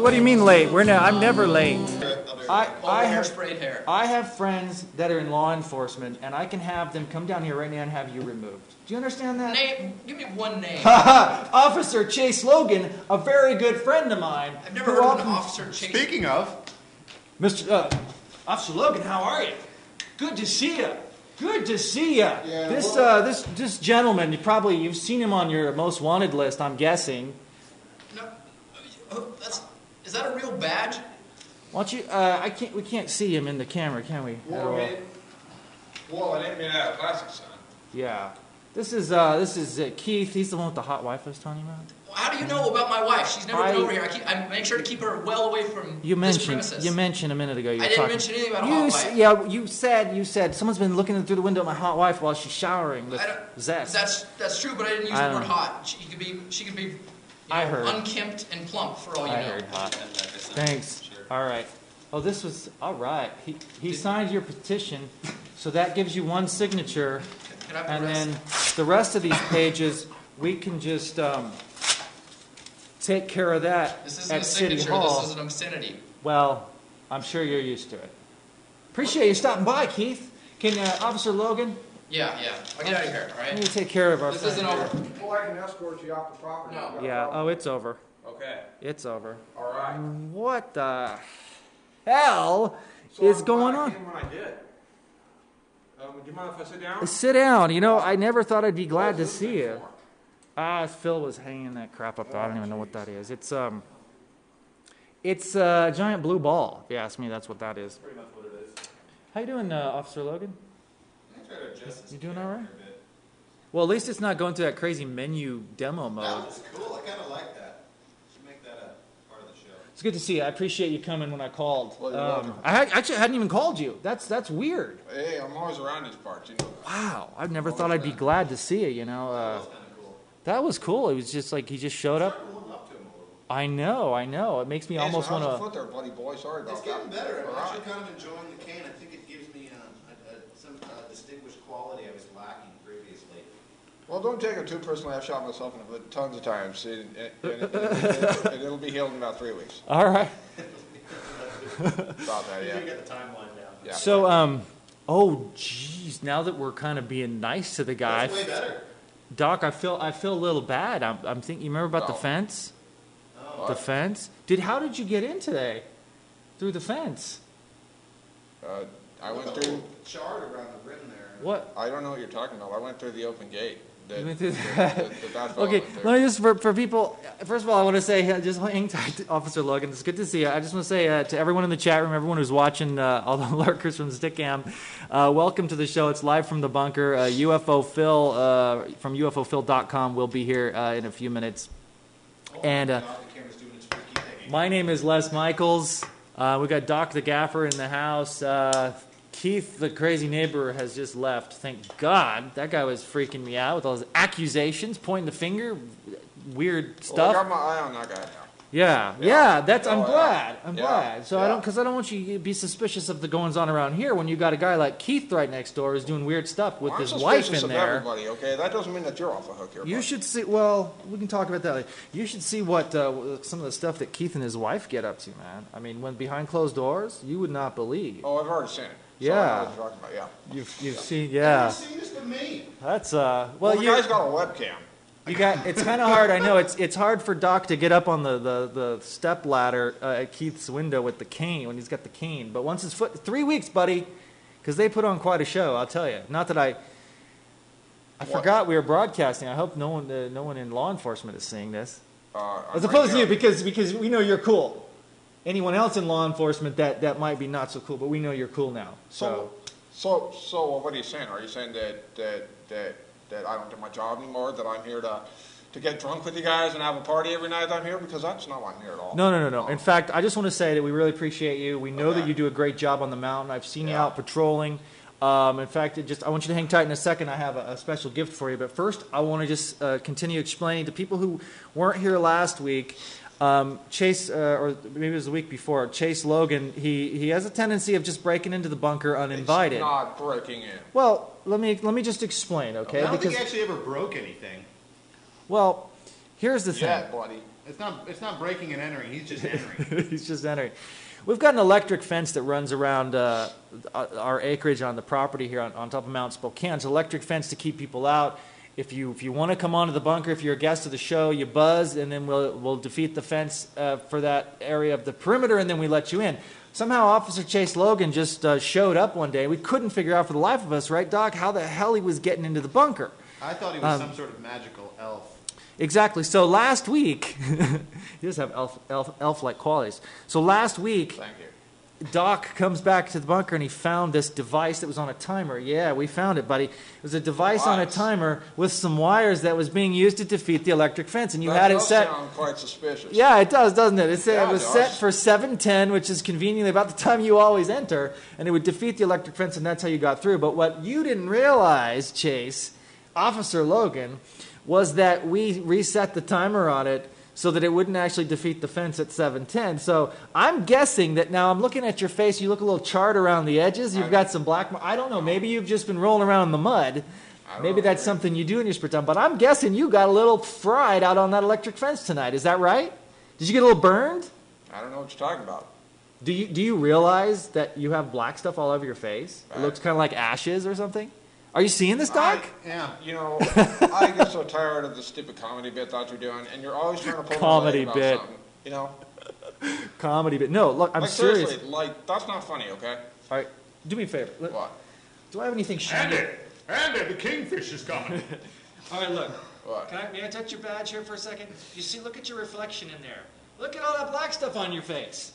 What do you mean late? I'm never late. Hair. I have friends that are in law enforcement, and I can have them come down here right now and have you removed. Do you understand that? Name. Give me one name. Officer Chase Logan, a very good friend of mine. I've never heard of an Officer Chase. Speaking of, Officer Logan, how are you? Good to see you. Good to see you. Yeah, this gentleman, you've seen him on your most wanted list, I'm guessing. No, is that a real badge? Why don't you? We can't see him in the camera, can we? Whoa, it ain't made out of plastic, son. Yeah. This is Keith. He's the one with the hot wife I was telling you about. How do you know about my wife? She's never been over here. I make sure to keep her well away from this premises. You mentioned a minute ago. I didn't mention anything about a hot wife. Yeah, you said someone's been looking through the window at my hot wife while she's showering with zest. That's true, but I didn't use the word hot. She could be unkempt and plump for all you know. I heard hot. Thanks. Sure. All right. Oh, this was all right. He signed your petition, so that gives you one signature, and then the rest of these pages we can just take care of that at City Hall. This is an obscenity. Well, I'm sure you're used to it. Appreciate you stopping by, Keith. Can Officer Logan? Yeah. I'll get out of here, all right? Let me take care of our This friend isn't here. over. Well, I can escort you off the property. No. Yeah, oh, it's over. Okay. It's over. All right. What the hell is going on? I came when I did. Do you mind if I sit down? Sit down. You know, I never thought I'd be glad to see you. Phil was hanging that crap up there. I don't even know what that is. It's a giant blue ball. If you ask me, that's what that is. Pretty much what it is. How you doing, Officer Logan? I'm trying to adjust this. You doing all right? Well, at least it's not going through that crazy menu demo mode. That was cool. I kind of like that. Should make that a part of the show. It's good to see you. I appreciate you coming when I called. Well, you're welcome. I hadn't even called you. That's weird. Hey, I'm always around these parts, you know that. Wow, I've never thought I'd be glad to see you. You know, that was cool. It was just like he just showed up. I know. It makes me almost want How's the to. foot there, buddy boy? Sorry about It's that. getting better. I'm All right. actually kind of enjoying the cane. I think it gives me some distinguished quality I was lacking previously. Well, don't take it too personally. I've shot myself in the foot tons of times, and it'll be healed in about 3 weeks. All right. About that, yeah. Get the timeline down. Yeah. So, oh, geez. Now that we're kind of being nice to the guy, That's way better. Doc, I feel a little bad. I'm thinking. You remember about the fence? Oh. The fence? How did you get in today? Through the fence? I went With a through. little chart around the rim there. What? I don't know what you're talking about. I went through the open gate. You went through the basketball Okay, went there. let me just, for people, first of all, I want to say, just hang tight, Officer Logan. It's good to see you. I just want to say to everyone in the chat room, everyone who's watching, all the lurkers from Stickam, welcome to the show. It's live from the bunker. UFO Phil from UFOphil.com will be here in a few minutes. And The camera's doing its freaky thing. my name is Les Michaels. We got Doc the Gaffer in the house. Keith, the crazy neighbor, has just left. Thank God. That guy was freaking me out with all his accusations, pointing the finger, weird Well, I stuff. got my eye on that guy now. Yeah. I'm glad. I'm glad. So Yeah. because I don't want you to be suspicious of the goings on around here when you got a guy like Keith right next door who's doing weird stuff with Well, his I'm wife suspicious in of there. everybody, okay? That doesn't mean that you're off the hook here. You bud. should see. Well, we can talk about that later. You should see what some of the stuff that Keith and his wife get up to, man. I mean, when behind closed doors, you would not believe. Oh, I've already seen it. So Yeah. I know what you're talking about, yeah. You've seen, yeah. You've seen this with me. That's Well, well, the you guy's got a webcam. got. It's kind of hard. I know it's hard for Doc to get up on the step ladder at Keith's window with the cane when he's got the cane. But once his foot, 3 weeks, buddy, because they put on quite a show. I'll tell you. Not that I forgot we were broadcasting. I hope no one in law enforcement is seeing this. As opposed to you, because we know you're cool. Anyone else in law enforcement that might be not so cool, but we know you're cool now. So What are you saying? Are you saying that I don't do my job anymore? That I'm here to get drunk with you guys and have a party every night I'm here? Because that's not why I'm here at all. No. In fact, I just want to say that we really appreciate you. We know that you do a great job on the mountain. I've seen you out patrolling. In fact, I want you to hang tight in a second. I have a special gift for you. But first, I want to just continue explaining to people who weren't here last week. Chase, or maybe it was the week before, Chase Logan, he has a tendency of just breaking into the bunker uninvited. It's not breaking in. Well, let me just explain, okay? I don't think he actually ever broke anything. Well, here's the thing. Yeah, buddy. It's not breaking and entering. He's just entering. He's just entering. We've got an electric fence that runs around our acreage on the property here on top of Mount Spokane. It's an electric fence to keep people out. If you want to come onto the bunker, if you're a guest of the show, you buzz, and then we'll defeat the fence for that area of the perimeter, and then we let you in. Somehow Officer Chase Logan just showed up one day. We couldn't figure out for the life of us, right, Doc, how the hell he was getting into the bunker. I thought he was some sort of magical elf. Exactly. So last week, he does have elf-like qualities. So last week, Thank you. Doc comes back to the bunker and he found this device that was on a timer. Yeah, we found it, buddy. It was a device on a timer with some wires that was being used to defeat the electric fence, and you had it set. That does sound quite suspicious. Yeah, it does, doesn't it? It was does. set for 7:10, which is conveniently about the time you always enter, and it would defeat the electric fence, and that's how you got through. But what you didn't realize, Chase, Officer Logan, was that we reset the timer on it so that it wouldn't actually defeat the fence at 7:10. So I'm guessing that now I'm looking at your face. You look a little charred around the edges. You've got some black. I don't know. Maybe you've just been rolling around in the mud. Maybe that's something you do in your spare time. But I'm guessing you got a little fried out on that electric fence tonight. Is that right? Did you get a little burned? I don't know what you're talking about. Do you realize that you have black stuff all over your face? It looks kind of like ashes or something. Are you seeing this, Doc? Yeah. You know, I get so tired of the stupid comedy bit that you're doing, and you're always trying to pull comedy about bit. Something, you know? Comedy bit. No, look, I'm like, serious. Seriously, that's not funny, okay? All right, do me a favor. Look, What? do I have anything shiny? Andy, the kingfish is coming. All right, look. What? May I touch your badge here for a second? You see, look at your reflection in there. Look at all that black stuff on your face.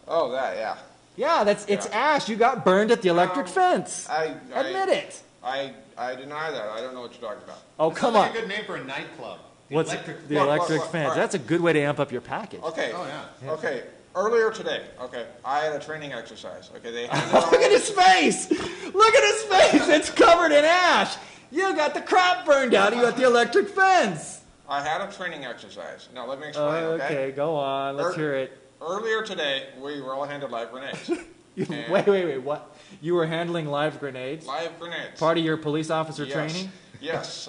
Oh, that, yeah. Yeah, it's ash. You got burned at the electric fence. Admit it. I deny that. I don't know what you're talking about. Oh, That come sounds on. like a good name for a nightclub. What's Electric the Fence. electric Look, fence? all right. That's a good way to amp up your package. Okay. Oh, yeah. Okay. Earlier today, okay, I had a training exercise. Okay, they had Look at his face. Look at his face. It's covered in ash. You got the crap burned out. You got the electric fence. I had a training exercise. Now let me explain. Okay, go on. Let's hear it. Earlier today, we were all handed live grenades. Wait. What? You were handling live grenades? Live grenades. Part of your police officer Yes. training? Yes.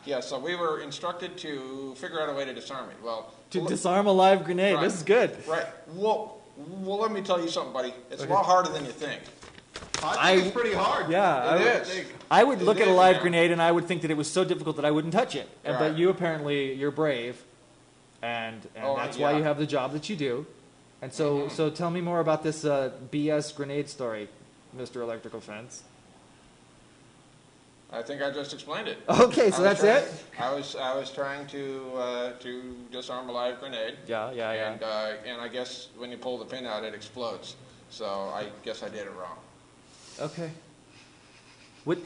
Yes. So we were instructed to figure out a way to disarm it. Well, To disarm a live grenade. Right. This is good. Right. Well, let me tell you something, buddy. It's a lot harder than you think. I think it's pretty hard. Yeah. It is. I would look It at a is, live man. grenade and I would think that it was so difficult that I wouldn't touch it. Right. But you apparently, you're brave. And that's why yeah. you have the job that you do. And so tell me more about this BS grenade story, Mr. Electrical Fence. I think I just explained it. Okay, so that's it? I was trying to disarm a live grenade. Yeah. And I guess when you pull the pin out, it explodes. So I guess I did it wrong. Okay.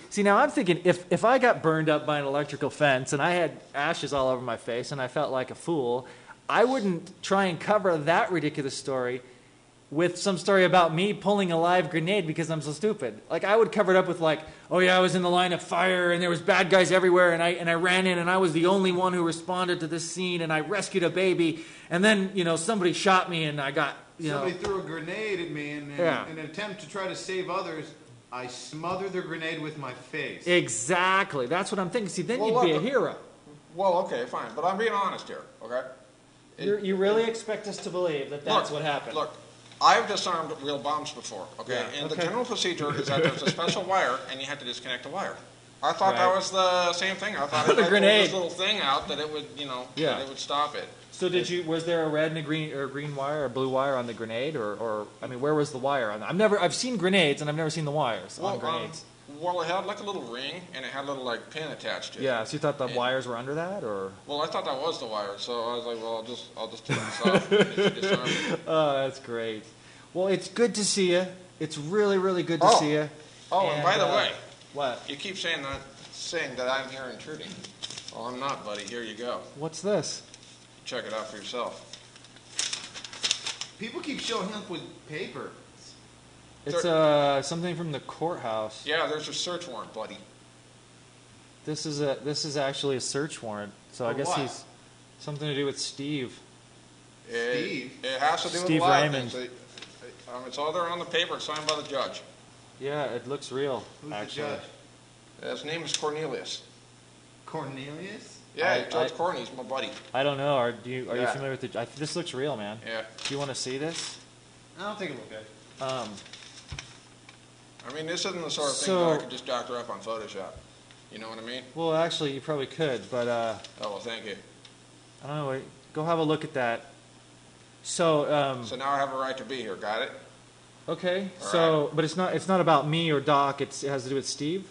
See, now I'm thinking, if I got burned up by an electrical fence and I had ashes all over my face and I felt like a fool, I wouldn't try and cover that ridiculous story with some story about me pulling a live grenade because I'm so stupid. Like, I would cover it up with like, oh yeah, I was in the line of fire and there was bad guys everywhere and I ran in and I was the only one who responded to this scene and I rescued a baby and then, somebody shot me and I got, Somebody threw a grenade at me and in an attempt to try to save others, I smothered the grenade with my face. Exactly. That's what I'm thinking. See, then you'd be a hero. Well, okay, fine. But I'm being honest here, okay? You really expect us to believe that that's what happened? Look, I've disarmed real bombs before, okay? Yeah. And the general procedure is that there's a special wire, and you have to disconnect the wire. I thought that was the same thing. I thought if I pulled this little thing out, that it would, that it would stop it. So was there a red and a green wire or blue wire on the grenade, or I mean, where was the wire on that? I've seen grenades and I've never seen the wires on grenades. Well, it had like a little ring, and it had a little like pin attached to it. Yeah, so you thought the wires were under that, or? Well, I thought that was the wire, so I was like, well, I'll just take this off. And if you disarm it. Oh, that's great. Well, it's good to see you. It's really, really good to see you. Oh, and by the way, what? You keep saying that I'm here intruding. Well, I'm not, buddy. Here you go. What's this? Check it out for yourself. People keep showing up with paper. It's something from the courthouse. Yeah, there's a search warrant, buddy. This is actually a search warrant. So I guess what? he's something to do with Steve. Steve? It has to do with Steve a lot Raymond. of things. It's all there on the paper. It's signed by the judge. Yeah, it looks real. Who's actually. the judge? His name is Cornelius. Cornelius? Yeah, George Corney's my buddy. I don't know. Are you familiar with the? This looks real, man. Yeah. Do you want to see this? I don't think it looked good. I mean, this isn't the sort of thing that I could just doctor up on Photoshop. You know what I mean? Well, actually, you probably could, but oh well, thank you. I don't know. Go have a look at that. So. So now I have a right to be here. Got it? Okay. All so, right. but it's not about me or Doc. It has to do with Steve.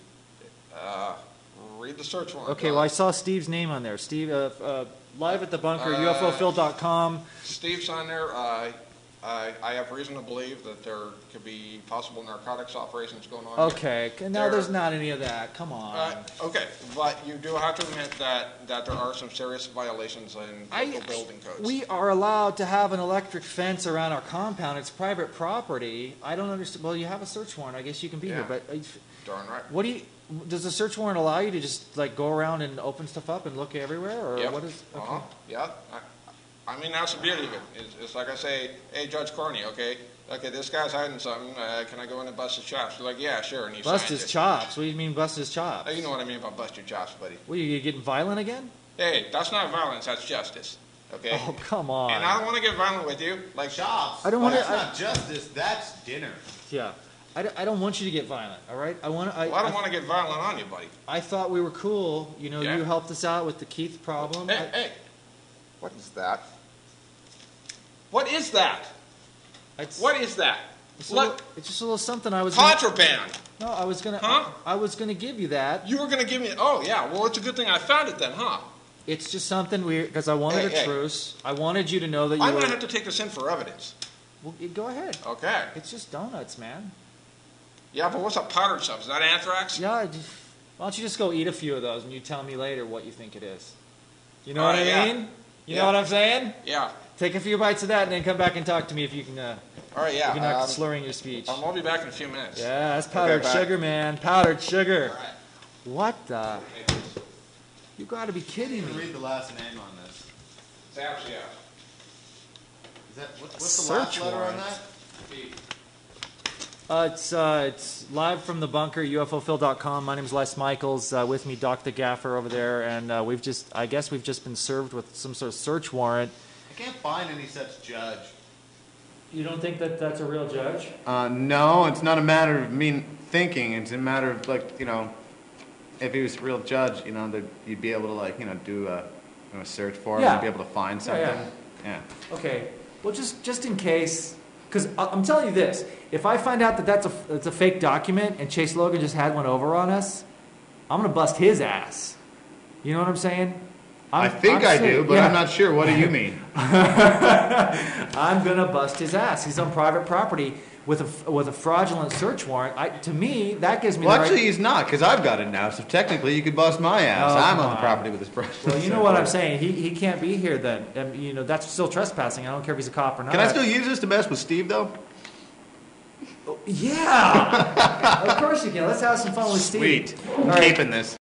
Read the search warrant. Okay. Well, I saw Steve's name on there. Steve, live at the bunker, UFOphil.com. Steve's on there. I have reason to believe that there could be possible narcotics operations going on. Okay. Now there's not any of that. Come on. Okay, but you do have to admit that there are some serious violations in local building codes. We are allowed to have an electric fence around our compound. It's private property. I don't understand. Well, you have a search warrant. I guess you can be here. But darn right. What do you? Does the search warrant allow you to just like go around and open stuff up and look everywhere, or what is? Okay. Yeah. I mean, that's the beauty of it. It's like I say, hey, Judge Corney, okay, this guy's hiding something. Can I go in and bust his chops? You're like, yeah, sure. And he bust his chops? What do you mean bust his chops? You know what I mean about bust your chops, buddy. What, are you getting violent again? Hey, that's not violence. That's justice. Okay? Oh, come on. And I don't want to get violent with you. Like chops. I don't want to. That's not justice. That's dinner. Yeah. I don't want you to get violent, all right? I don't want to get violent on you, buddy. I thought we were cool. You know, Yeah. You helped us out with the Keith problem. Hey. What is that? What is that? What is that? It's just a little something I was. Contraband. No, I was gonna. Huh? I was gonna give you that. You were gonna give me. Oh yeah. Well, it's a good thing I found it then, huh? It's just something weird because I wanted a truce. I wanted you to know that you. I'm gonna have to take this in for evidence. Well, go ahead. Okay. It's just donuts, man. Yeah, but what's a powdered stuff? Is that anthrax? Yeah. Why don't you just go eat a few of those and you tell me later what you think it is? You know All what right, I mean? You know what I'm saying? Yeah. Take a few bites of that and then come back and talk to me if you can. All right, yeah. If you're not slurring your speech. I'll be back in a few minutes. Yeah, that's powdered sugar, man. Powdered sugar. All right. What the? You got to be kidding me. Read the last name on this. It's actually Is that what's the last letter on that? It's live from the bunker, UFOphil.com. My name is Les Michaels. With me, Doc the Gaffer over there, and I guess we've just been served with some sort of search warrant. I can't find any such judge. You don't think that that's a real judge? No, it's not a matter of me thinking. It's a matter of if he was a real judge, that you'd be able to do a search for him. Yeah. You'd be able to find something. Yeah. Okay. Well, just in case. Because I'm telling you this, if I find out that that's a fake document and Chase Logan just had one over on us, I'm going to bust his ass. You know what I'm saying? I think I do, but I'm not sure. What do you mean? I'm going to bust his ass. He's on private property with a fraudulent search warrant. To me, that gives me the right... Well, actually, he's not, because I've got it now, so technically you could bust my ass. I'm on the property with this fraudulent Well, you know what I'm saying. He can't be here then. That's still trespassing. I don't care if he's a cop or not. Can I still use this to mess with Steve, though? Yeah! Of course you can. Let's have some fun with Steve. Sweet. I'm keeping this.